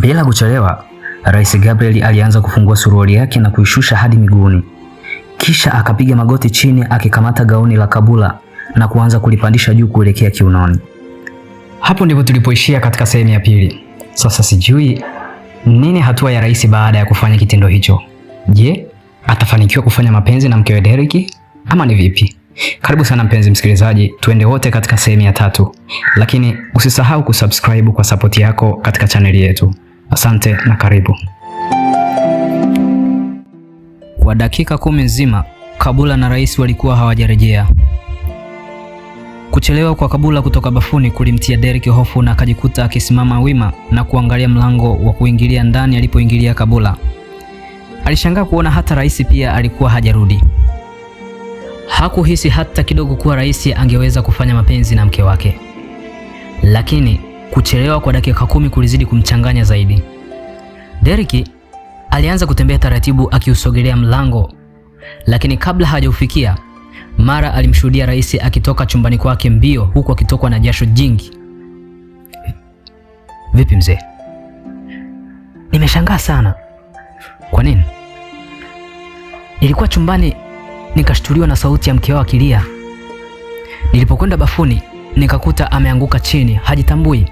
Bila kuchelewa, Rais Gabriel alianza kufungua suruali yake na kuishusha hadi miguuni. Kisha akapiga magoti chini akikamata gauni la Kabula na kuanza kulipandisha juu kuelekea kiunoni. Hapo ndipo tulipoishia katika sehemu ya pili. Sasa sijui nini hatua ya rais baada ya kufanya kitendo hicho. Je, atafanikiwa kufanya mapenzi na mkewe Derek ama ni vipi? Karibu sana mpenzi msikilizaji, tuende wote katika sehemu ya 3. Lakini usisahau kusubscribe kwa support yako katika chaneli yetu. Asante na karibu. Kwa dakika 10 nzima, Kabula na rais walikuwa hawajarejea. Kuchelewa kwa Kabula kutoka bafuni kulimtia Derek hofu na akajikuta akisimama wima na kuangalia mlango wa kuingilia ndani alipoingilia Kabula. Alishangaa kuona hata rais pia alikuwa hajarudi. Hakuhisi hata kidogo kuwa rais angeweza kufanya mapenzi na mke wake. Lakini kuchelewa kwa dakika 10 kulizidi kumchanganya zaidi. Derek alianza kutembea taratibu akiusogelea mlango, lakini kabla hajaufikia, mara alimshuhudia rais akitoka chumbani kwake mbio huku akitokwa na jasho jingi. Vipi mzee? Nimeshangaa sana. Kwa nini? Nilikuwa chumbani nikashtuliwa na sauti ya mke wake akilia. Nilipokwenda bafuni nikakuta ameanguka chini, hajitambui.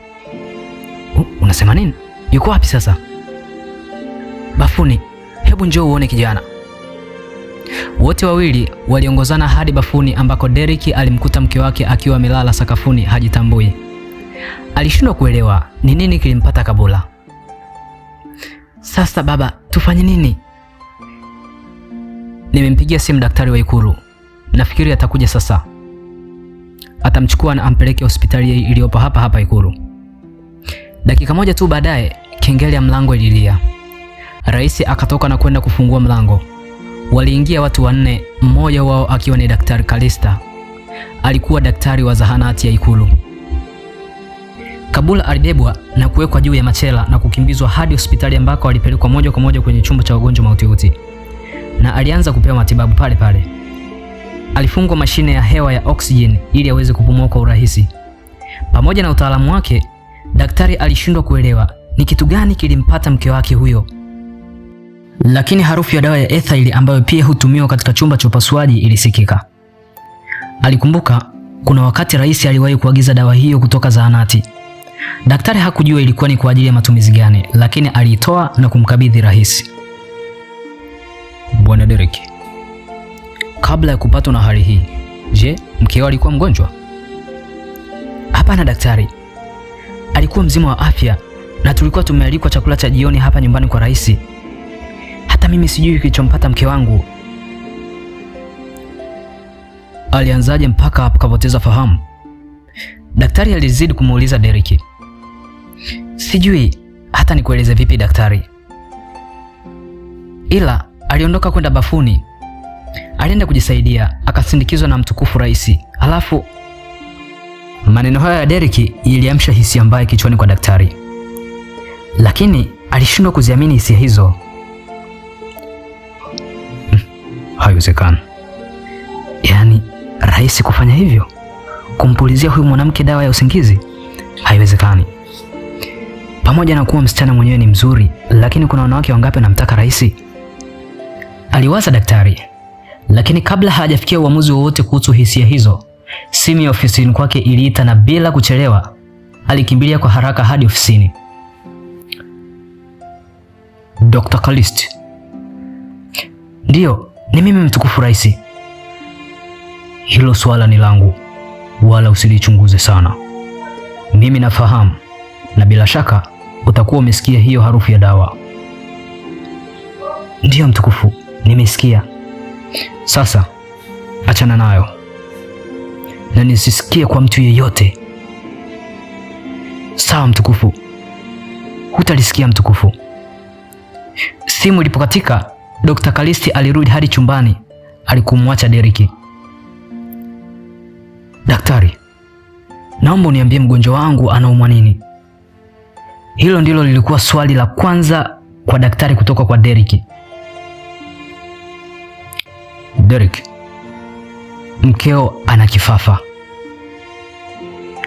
Unasema nini? Yuko wapi sasa? Bafuni. Hebu njoo uone kijana. Wote wawili waliongozana hadi bafuni ambako Derek alimkuta mke wake akiwa amelala sakafuni hajitambui. Alishindwa kuelewa ni nini kilimpata Kabula. Sasa baba, tufanye nini? Nimempigia simu daktari wa Ikulu. Nafikiri atakuja sasa. Atamchukua na ampeleke hospitali iliyopo hapa Ikulu. Dakika moja tu baadaye, kengele ya mlango ililia. Rais akatoka na kwenda kufungua mlango. Waliingia watu 4, mmoja wao akiwa ni Daktari Kalista. Alikuwa daktari wa zahanati ya Ikulu. Kabula alibebwa na kuwekwa juu ya machela na kukimbizwa hadi hospitali ambako alipelekwa moja kwa moja kwenye chumba cha wagonjwa mahututi. Na alianza kupewa matibabu pale pale. Alifungwa mashine ya hewa ya oxygen ili aweze kupumua kwa urahisi. Pamoja na utaalamu wake, daktari alishindwa kuelewa ni kitu gani kilimpata mke wake huyo. Lakini harufu ya dawa ya ethyl ambayo pia hutumiwa katika chumba cha upasuaji ilisikika. Alikumbuka kuna wakati rais aliwahi kuagiza dawa hiyo kutoka zahanati. Daktari hakujua ilikuwa ni kwa ajili ya matumizi gani, lakini aliitoa na kumkabidhi rais. Bwana Derek, kabla ya kupatwa na hali hii, je, mkeo alikuwa mgonjwa? Hapana daktari. Alikuwa mzima wa afya na tulikuwa tumealikwa chakula cha jioni hapa nyumbani kwa rais. Hata mimi sijui kilichompata mke wangu. Alianzaje mpaka akapoteza fahamu? Daktari alizidi kumuuliza Derek. Sijui hata nikueleze vipi daktari. Ila aliondoka kwenda bafuni. Alienda kujisaidia, akasindikizwa na mtukufu rais. Alafu maneno haya ya Derek yaliamsha hisia mbaya kichwani kwa daktari. Lakini alishindwa kuziamini hisia hizo. Haiwezekani. Yaani rais kufanya hivyo? Kumpulizia huyu mwanamke dawa ya usingizi? Haiwezekani. Pamoja na kuwa msichana mwenyewe ni mzuri, lakini kuna wanawake wangapi wanamtaka rais? Aliwaza daktari. Lakini kabla hajafikia uamuzi wowote kuhusu hisia hizo, simu ya ofisini kwake iliita na bila kuchelewa, alikimbilia kwa haraka hadi ofisini. Dr. Kalist. Ndiyo, ni mimi mtukufu rais. Hilo swala ni langu, wala usilichunguze sana. Mimi nafahamu, na bila shaka utakuwa umesikia hiyo harufu ya dawa. Ndiyo mtukufu, nimesikia. Sasa achana nayo na nisisikie kwa mtu yeyote. Sawa mtukufu. Hutalisikia mtukufu. Simu ilipokatika, Dr. Kalisti alirudi hadi chumbani alikumwacha Derek. Daktari, naomba uniambie mgonjwa wangu anaumwa nini? Hilo ndilo lilikuwa swali la kwanza kwa daktari kutoka kwa Derek. Derek, mkeo ana kifafa.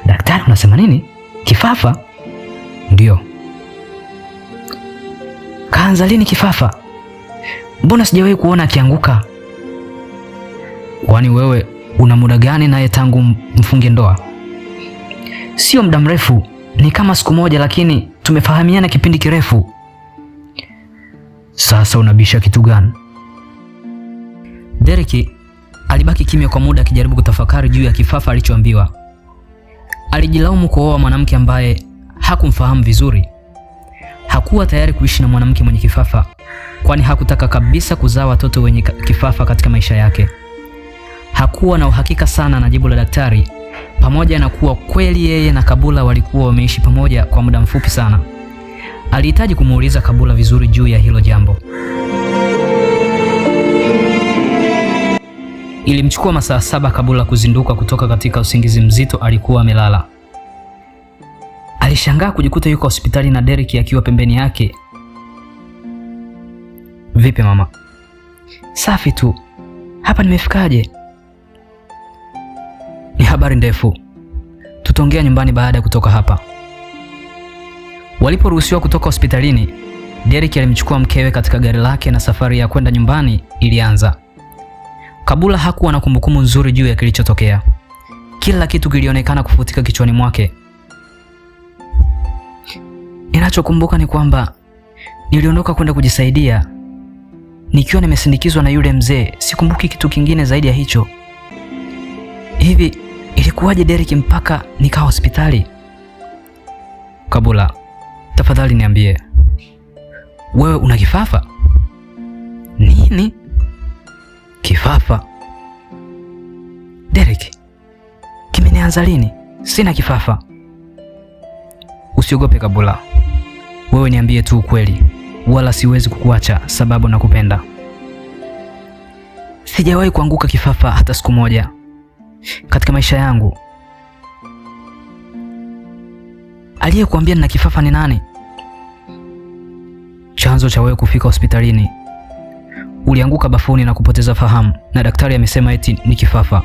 Daktari, unasema nini? Kifafa? Ndio. Kaanza lini kifafa? Mbona sijawahi kuona akianguka? Kwani wewe una muda gani naye tangu mfunge ndoa? Sio muda mrefu, ni kama siku moja, lakini tumefahamiana kipindi kirefu. Sasa unabisha kitu gani? Derek alibaki kimya kwa muda akijaribu kutafakari juu ya kifafa alichoambiwa. Alijilaumu kuoa mwanamke ambaye hakumfahamu vizuri. Hakuwa tayari kuishi na mwanamke mwenye kifafa, kwani hakutaka kabisa kuzaa watoto wenye kifafa katika maisha yake. Hakuwa na uhakika sana na jibu la daktari, pamoja na kuwa kweli yeye na Kabula walikuwa wameishi pamoja kwa muda mfupi sana. Alihitaji kumuuliza Kabula vizuri juu ya hilo jambo. Ilimchukua masaa 7 Kabula kuzinduka kutoka katika usingizi mzito alikuwa amelala. Alishangaa kujikuta yuko hospitali na Derek akiwa pembeni yake. Vipi mama? Safi tu. Hapa nimefikaje? Ni habari ndefu. Tutaongea nyumbani baada ya kutoka hapa. Waliporuhusiwa kutoka hospitalini, Derek alimchukua mkewe katika gari lake na safari ya kwenda nyumbani ilianza. Kabula hakuwa na kumbukumbu nzuri juu ya kilichotokea. Kila kitu kilionekana kufutika kichwani mwake. Ninachokumbuka ni kwamba niliondoka kwenda kujisaidia nikiwa nimesindikizwa na yule mzee. Sikumbuki kitu kingine zaidi ya hicho. Hivi ilikuwaje Derek mpaka nikaa hospitali? Kabula, tafadhali niambie. Wewe una kifafa? Nini? Kifafa? Derek, kimenianza lini? Sina kifafa. Usiogope Kabula. Wewe niambie tu ukweli, wala siwezi kukuacha sababu nakupenda. Sijawahi kuanguka kifafa hata siku moja katika maisha yangu. Aliyekuambia nina kifafa ni nani? Chanzo cha wewe kufika hospitalini, ulianguka bafuni na kupoteza fahamu, na daktari amesema eti ni kifafa.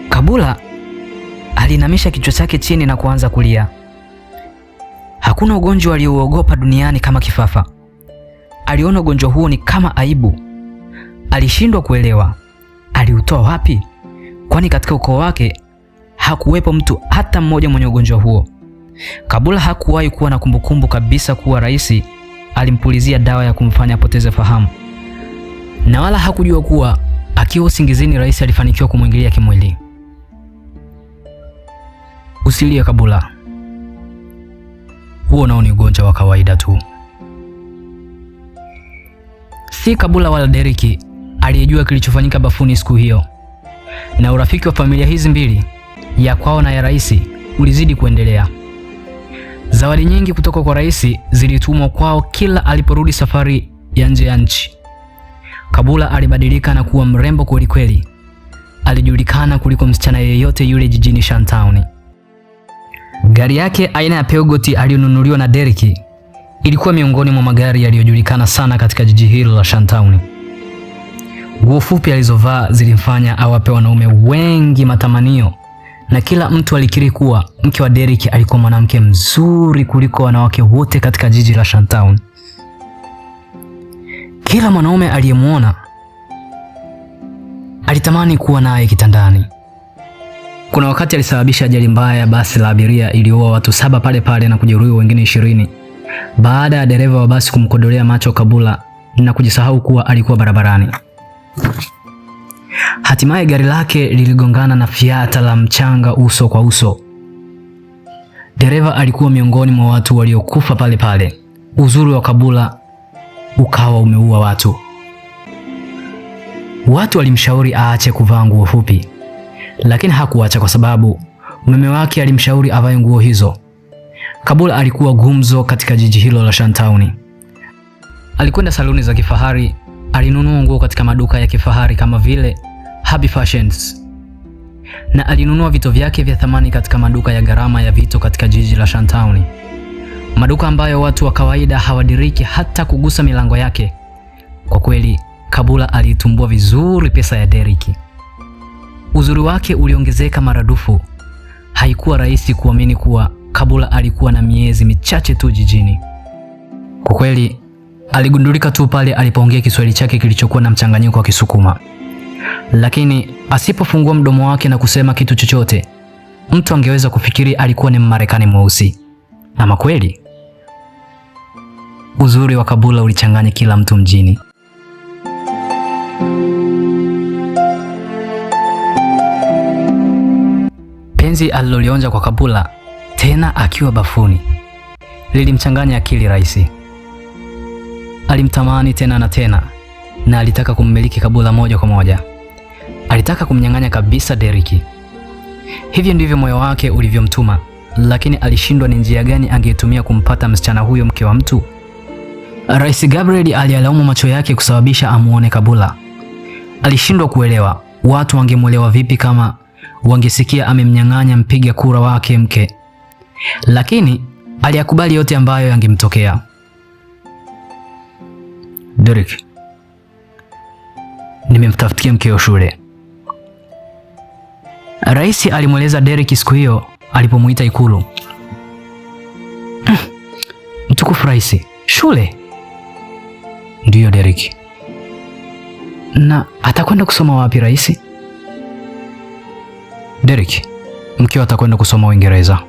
Kabula alinamisha kichwa chake chini na kuanza kulia. Hakuna ugonjwa aliouogopa duniani kama kifafa. Aliona ugonjwa huo ni kama aibu. Alishindwa kuelewa aliutoa wapi, kwani katika ukoo wake hakuwepo mtu hata mmoja mwenye ugonjwa huo. Kabula hakuwahi kuwa na kumbukumbu kabisa kuwa rais alimpulizia dawa ya kumfanya apoteze fahamu, na wala hakujua kuwa akiwa usingizini rais alifanikiwa kumwingilia kimwili. Usilie Kabula, huo nao ni ugonjwa wa kawaida tu. Si Kabula wala Derek aliyejua kilichofanyika bafuni siku hiyo, na urafiki wa familia hizi mbili, ya kwao na ya rais, ulizidi kuendelea. Zawadi nyingi kutoka kwa rais zilitumwa kwao kila aliporudi safari ya nje ya nchi. Kabula alibadilika na kuwa mrembo kweli kweli. Alijulikana kuliko msichana yeyote yule jijini Shantown. Gari yake aina ya Peugeot aliyonunuliwa na Derek ilikuwa miongoni mwa magari yaliyojulikana sana katika jiji hilo la Shantown. Nguo fupi alizovaa zilimfanya awape wanaume wengi matamanio, na kila mtu alikiri kuwa mke wa Derek alikuwa mwanamke mzuri kuliko wanawake wote katika jiji la Shantown. Kila mwanaume aliyemuona alitamani kuwa naye kitandani. Kuna wakati alisababisha ajali mbaya ya basi la abiria iliyoua watu 7 pale pale na kujeruhi wengine 20 baada ya dereva wa basi kumkodolea macho Kabula na kujisahau kuwa alikuwa barabarani. Hatimaye gari lake liligongana na fiata la mchanga uso kwa uso. Dereva alikuwa miongoni mwa watu waliokufa pale pale. Uzuri wa Kabula ukawa umeua watu. Watu walimshauri aache kuvaa nguo fupi, lakini hakuacha kwa sababu mume wake alimshauri avae nguo hizo. Kabula alikuwa gumzo katika jiji hilo la Shantown. Alikwenda saluni za kifahari, alinunua nguo katika maduka ya kifahari kama vile Happy Fashions, na alinunua vito vyake vya thamani katika maduka ya gharama ya vito katika jiji la Shantown, maduka ambayo watu wa kawaida hawadiriki hata kugusa milango yake. Kwa kweli Kabula alitumbua vizuri pesa ya Derek. Uzuri wake uliongezeka maradufu. Haikuwa rahisi kuamini kuwa Kabula alikuwa na miezi michache tu jijini. Kwa kweli aligundulika tu pale alipoongea Kiswahili chake kilichokuwa na mchanganyiko wa Kisukuma. Lakini asipofungua mdomo wake na kusema kitu chochote, mtu angeweza kufikiri alikuwa ni Mmarekani mweusi. Ama kweli, uzuri wa Kabula ulichanganya kila mtu mjini. Penzi alilolionja kwa Kabula, tena akiwa bafuni, lilimchanganya akili rais. Alimtamani tena na tena, na alitaka kummiliki Kabula moja kwa moja. Alitaka kumnyang'anya kabisa Derrick. Hivyo ndivyo moyo wake ulivyomtuma, lakini alishindwa ni njia gani angeitumia kumpata msichana huyo, mke wa mtu. Rais Gabriel aliyalaumu macho yake kusababisha amuone Kabula. Alishindwa kuelewa watu wangemuelewa vipi kama wangesikia amemnyang'anya mpiga kura wake mke, lakini aliyakubali yote ambayo yangemtokea. Derrick, nimemtafutia mkeo shule. Rais alimweleza Derrick siku hiyo alipomuita Ikulu. Mtukufu rais, shule? Ndiyo Derrick. Na atakwenda kusoma wapi rais? Derrick, mkeo atakwenda kusoma Uingereza.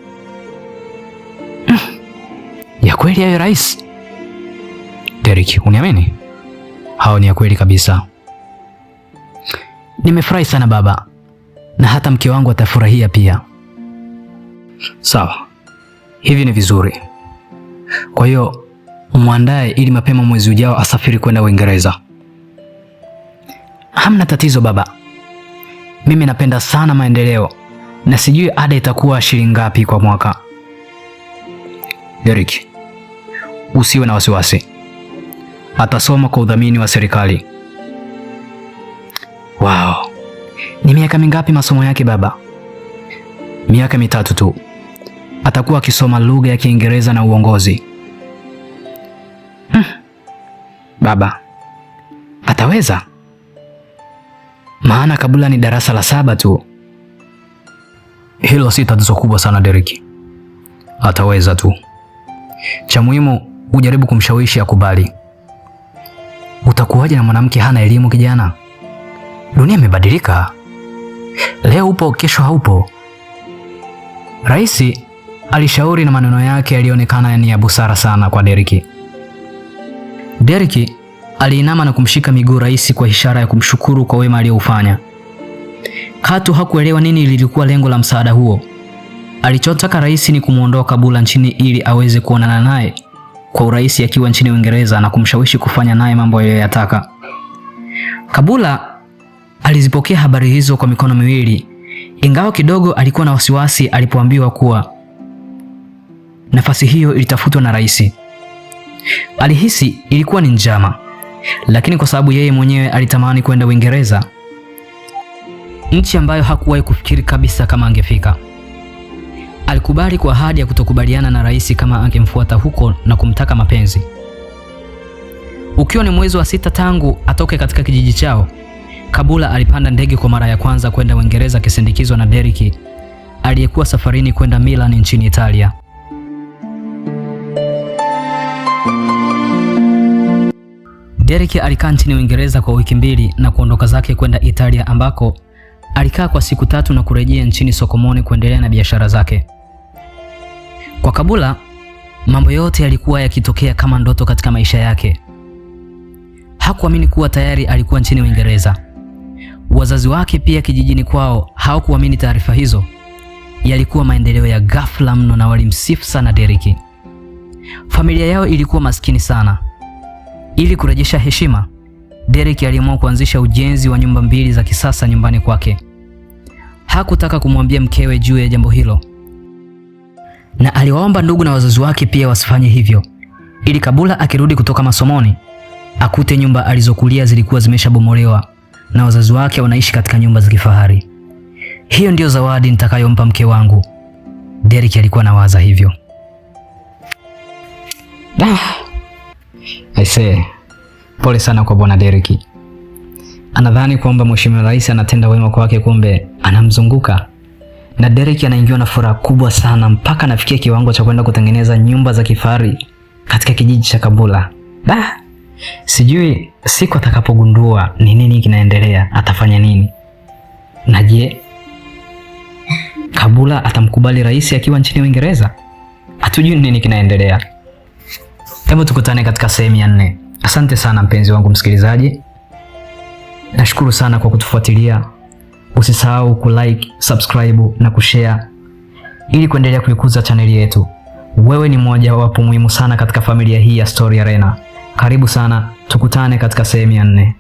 Ya kweli hayo rais? Derrick, uniamini? Hao ni ya kweli kabisa. Nimefurahi sana baba, na hata mke wangu atafurahia pia. Sawa, hivi ni vizuri. Kwa hiyo muandae ili mapema mwezi ujao asafiri kwenda Uingereza. Hamna tatizo baba. Mimi napenda sana maendeleo, na sijui ada itakuwa shilingi ngapi kwa mwaka. Derrick, usiwe na wasiwasi. Atasoma kwa udhamini wa serikali. Wow. Ni miaka mingapi masomo yake baba? Miaka 3 tu. Atakuwa akisoma lugha ya Kiingereza na uongozi. Baba, ataweza? Maana Kabula ni darasa la 7 tu. Hilo si tatizo kubwa sana Derrick. Ataweza tu. Cha muhimu ujaribu kumshawishi akubali. Utakuwaje na mwanamke hana elimu kijana? Dunia imebadilika. Leo upo, kesho haupo. Rais alishauri na maneno yake yalionekana ni ya busara sana kwa Derrick. Derrick aliinama na kumshika miguu rais kwa ishara ya kumshukuru kwa wema aliyoufanya. Katu hakuelewa nini lilikuwa lengo la msaada huo. Alichotaka rais ni kumuondoa Kabula nchini ili aweze kuonana naye kwa urahisi akiwa nchini Uingereza na kumshawishi kufanya naye mambo aliyoyataka. Kabula alizipokea habari hizo kwa mikono miwili, ingawa kidogo alikuwa na wasiwasi alipoambiwa kuwa nafasi hiyo ilitafutwa na rais. Alihisi ilikuwa ni njama, lakini kwa sababu yeye mwenyewe alitamani kwenda Uingereza, nchi ambayo hakuwahi kufikiri kabisa kama angefika, alikubali kwa ahadi ya kutokubaliana na rais kama angemfuata huko na kumtaka mapenzi. Ukiwa ni mwezi wa 6 tangu atoke katika kijiji chao, Kabula alipanda ndege kwa mara ya kwanza kwenda Uingereza akisindikizwa na Derrick aliyekuwa safarini kwenda Milan nchini Italia. Derrick alikaa nchini Uingereza kwa wiki 2 na kuondoka zake kwenda Italia ambako alikaa kwa siku 3 na kurejea nchini Sokomoni kuendelea na biashara zake. Kwa Kabula, mambo yote yalikuwa yakitokea kama ndoto katika maisha yake. Hakuamini kuwa tayari alikuwa nchini Uingereza. Wazazi wake pia kijijini kwao hawakuamini taarifa hizo. Yalikuwa maendeleo ya ghafla mno na walimsifu sana Derrick. Familia yao ilikuwa maskini sana. Ili kurejesha heshima, Derrick aliamua kuanzisha ujenzi wa nyumba 2 za kisasa nyumbani kwake. Hakutaka kumwambia mkewe juu ya jambo hilo, na aliwaomba ndugu na wazazi wake pia wasifanye hivyo, ili Kabula akirudi kutoka masomoni akute nyumba alizokulia zilikuwa zimeshabomolewa na wazazi wake wanaishi katika nyumba za kifahari. Hiyo ndio zawadi nitakayompa mke wangu, Derrick alikuwa anawaza hivyo. Aisee, pole sana kwa bwana Derrick. Anadhani kwamba mheshimiwa rais anatenda wema kwake, kumbe anamzunguka. Na Derrick anaingiwa na furaha kubwa sana mpaka anafikia kiwango cha kwenda kutengeneza nyumba za kifahari katika kijiji cha Kabula. Sijui siku atakapogundua ni nini kinaendelea atafanya nini. Na je, Kabula atamkubali rais akiwa nchini Uingereza? Hatujui nini kinaendelea. Hebu tukutane katika sehemu ya 4. Asante sana mpenzi wangu msikilizaji. Nashukuru sana kwa kutufuatilia. Usisahau kulike, subscribe na kushare ili kuendelea kuikuza chaneli yetu. Wewe ni mmoja wapo muhimu sana katika familia hii ya Story Arena. Karibu sana, tukutane katika sehemu ya 4.